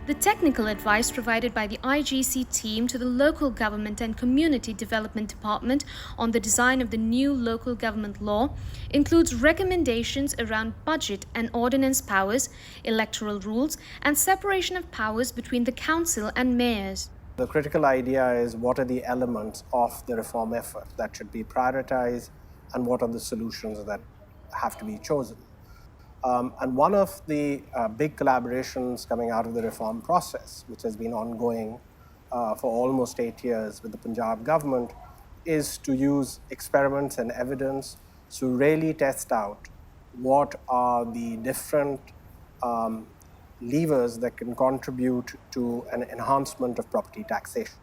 The technical advice provided by the IGC team to the Local Government and Community Development Department on the design of the new local government law includes recommendations around budget and ordinance powers, electoral rules, and separation of powers between the council and mayors. The critical idea is what are the elements of the reform effort that should be prioritized and what are the solutions that have to be chosen. And one of the big collaborations coming out of the reform process, which has been ongoing for almost 8 years with the Punjab government, is to use experiments and evidence to really test out what are the different levers that can contribute to an enhancement of property taxation.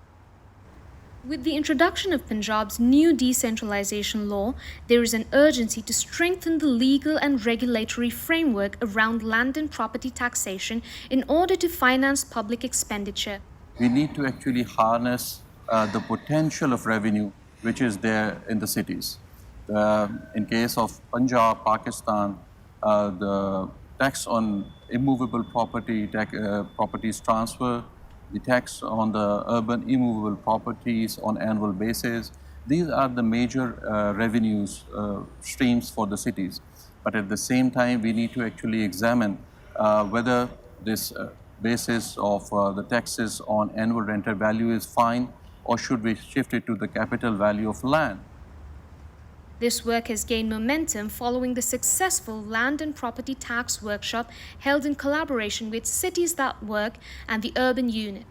With the introduction of Punjab's new decentralisation law, there is an urgency to strengthen the legal and regulatory framework around land and property taxation in order to finance public expenditure. We need to actually harness the potential of revenue which is there in the cities. In case of Punjab, Pakistan, the tax on immovable property, properties transfer, the tax on the urban immovable properties on annual basis. These are the major revenues streams for the cities. But at the same time, we need to actually examine whether this basis of the taxes on annual rental value is fine, or should we shift it to the capital value of land. This work has gained momentum following the successful land and property tax workshop held in collaboration with Cities That Work and the Urban Unit.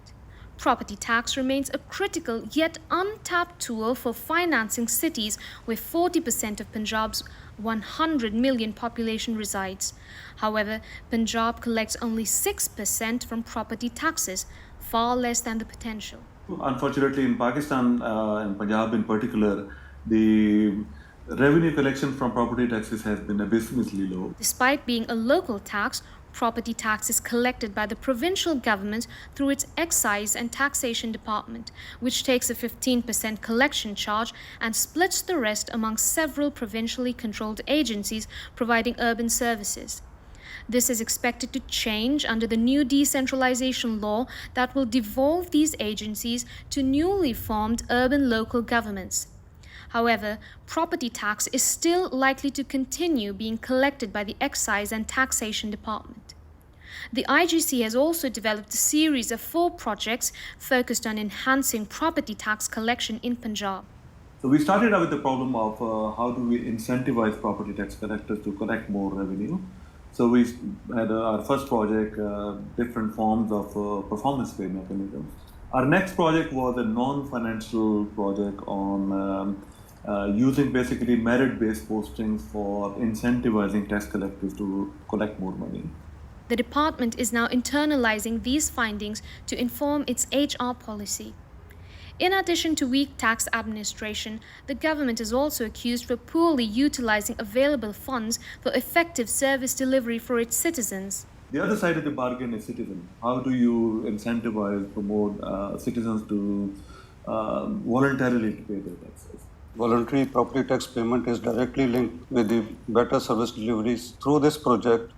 Property tax remains a critical yet untapped tool for financing cities where 40% of Punjab's 100 million population resides. However, Punjab collects only 6% from property taxes, far less than the potential. Unfortunately, in Pakistan and Punjab in particular, the revenue collection from property taxes has been abysmally low. Despite being a local tax, property tax is collected by the provincial government through its excise and taxation department, which takes a 15% collection charge and splits the rest among several provincially controlled agencies providing urban services. This is expected to change under the new decentralisation law that will devolve these agencies to newly formed urban local governments. However, property tax is still likely to continue being collected by the Excise and Taxation Department. The IGC has also developed a series of 4 projects focused on enhancing property tax collection in Punjab. So we started out with the problem of how do we incentivize property tax collectors to collect more revenue. So we had our first project, different forms of performance pay mechanisms. Our next project was a non-financial project on using basically merit-based postings for incentivizing tax collectors to collect more money. The department is now internalizing these findings to inform its HR policy. In addition to weak tax administration, the government is also accused for poorly utilizing available funds for effective service delivery for its citizens. The other side of the bargain is citizens. How do you incentivize, promote citizens to voluntarily to pay their taxes? Voluntary property tax payment is directly linked with the better service deliveries. Through this project,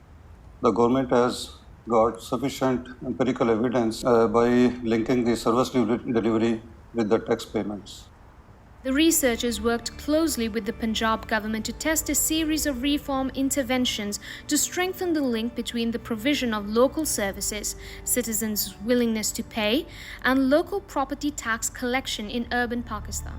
the government has got sufficient empirical evidence by linking the service delivery with the tax payments. The researchers worked closely with the Punjab government to test a series of reform interventions to strengthen the link between the provision of local services, citizens' willingness to pay, and local property tax collection in urban Pakistan.